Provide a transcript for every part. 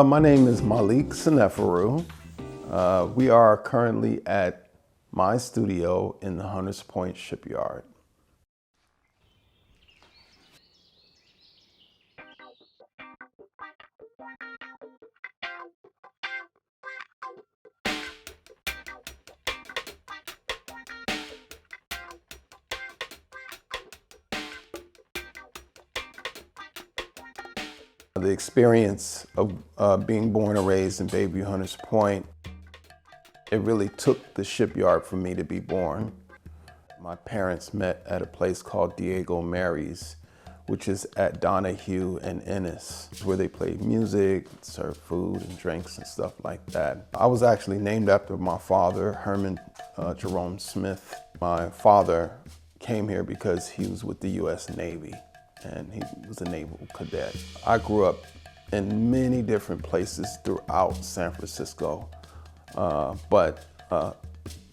My name is Malik. We are currently at my studio in the Hunters Point shipyard. The experience of being born and raised in Bayview, Hunters Point, it really took the shipyard for me to be born. My parents met at a place called Diego Mary's, which is at Donahue and Ennis, where they played music, served food and drinks and stuff like that. I was actually named after my father, Herman Jerome Smith. My father came here because he was with the U.S. Navy, and he was a naval cadet. I grew up in many different places throughout San Francisco, but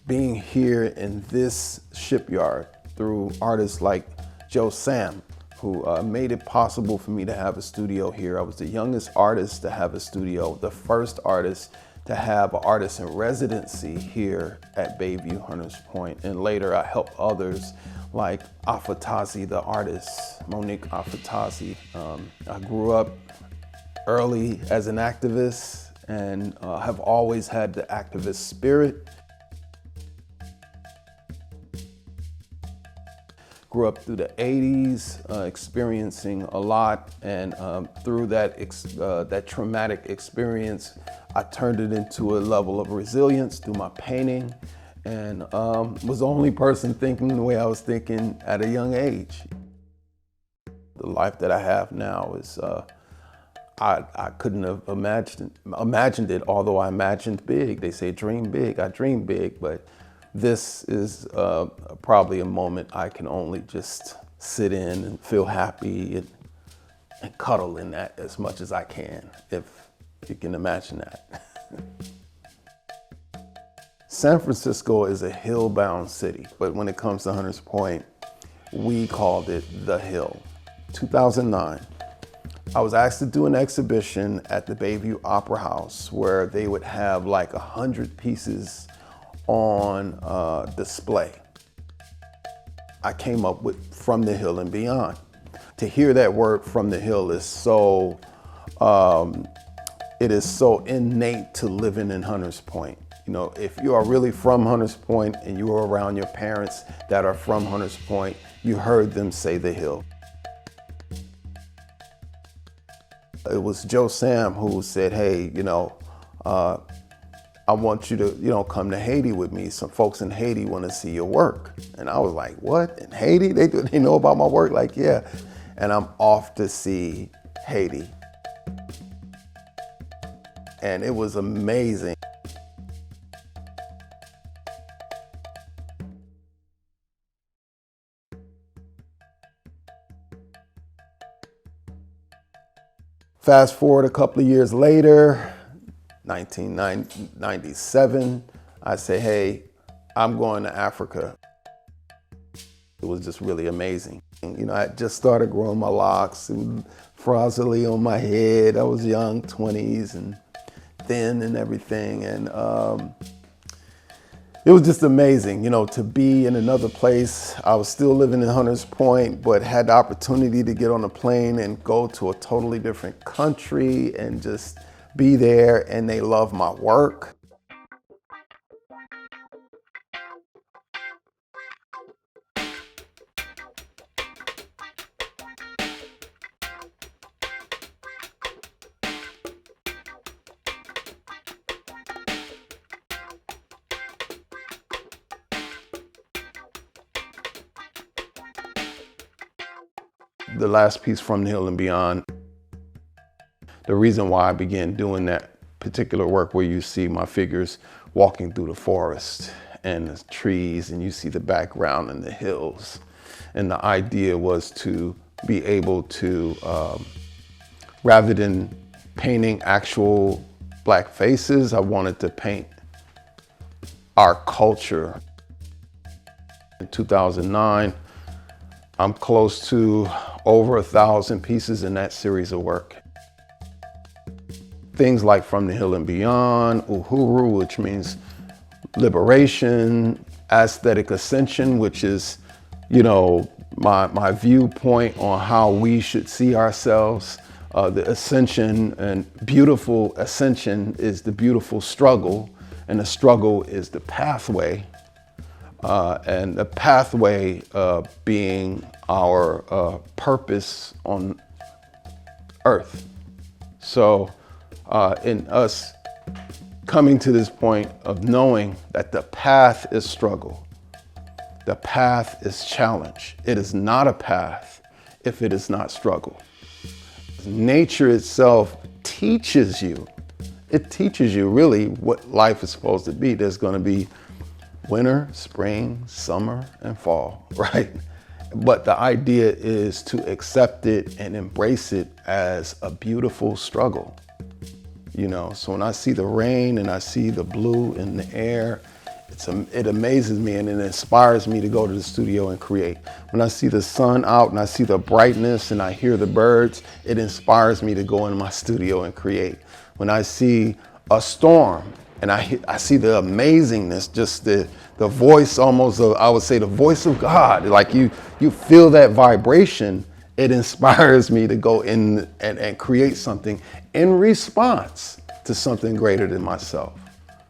being here in this shipyard through artists like Joe Sam, who made it possible for me to have a studio here. I was the youngest artist to have a studio, the first artist to have an artist in residency here at Bayview Hunters Point. And later I helped others like Afatazi, the artist, Monique Afatazi. I grew up early as an activist and have always had the activist spirit. Grew up through the 80s, experiencing a lot, and through that traumatic experience, I turned it into a level of resilience through my painting, and was the only person thinking the way I was thinking at a young age. The life that I have now is, I couldn't have imagined it, although I imagined big. They say dream big, I dream big, but this is probably a moment I can only just sit in and feel happy and cuddle in that as much as I can, if you can imagine that. San Francisco is a hill-bound city, but when it comes to Hunters Point, we called it the Hill. 2009, I was asked to do an exhibition at the Bayview Opera House where they would have like 100 pieces on display. I came up with From the Hill and Beyond. To hear that word from the hill is so, it is so innate to living in Hunters Point. You know, if you are really from Hunters Point and you are around your parents that are from Hunters Point, you heard them say the hill. It was Joe Sam who said, hey, you know, I want you to, come to Haiti with me. Some folks in Haiti want to see your work. And I was like, what? In Haiti? They know about my work? Like, yeah. And I'm off to see Haiti. And it was amazing. Fast forward a couple of years later, 1997, I say, hey, I'm going to Africa. It was just really amazing. You know, I just started growing my locks and frozily on my head. I was young, 20s and thin and everything. And it was just amazing, to be in another place. I was still living in Hunters Point, but had the opportunity to get on a plane and go to a totally different country and just be there, and they love my work. the last piece, From the Hill and Beyond, the reason why I began doing that particular work where you see my figures walking through the forest and the trees and you see the background and the hills. And the idea was to be able to, rather than painting actual Black faces, I wanted to paint our culture. In 2009, I'm close to over 1,000 pieces in that series of work. Things like From the Hill and Beyond, Uhuru, which means liberation, aesthetic ascension, which is, my viewpoint on how we should see ourselves. The ascension, and beautiful ascension is the beautiful struggle, and the struggle is the pathway. And the pathway being our purpose on earth. So in us coming to this point of knowing that the path is struggle, the path is challenge. It is not a path if it is not struggle. Nature itself teaches you. It teaches you really what life is supposed to be. There's going to be winter, spring, summer, and fall, right? But the idea is to accept it and embrace it as a beautiful struggle. So when I see the rain and I see the blue in the air, it amazes me and it inspires me to go to the studio and create. When I see the sun out and I see the brightness and I hear the birds, it inspires me to go in my studio and create. When I see a storm and I see the amazingness, just the voice almost of, I would say the voice of God, like you feel that vibration, it inspires me to go in and create something in response to something greater than myself.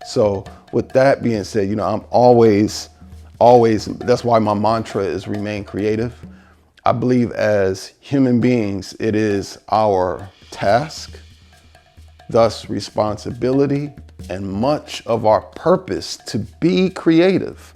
So with that being said, I'm always, that's why my mantra is remain creative. I believe as human beings, it is our task, thus responsibility, and much of our purpose to be creative.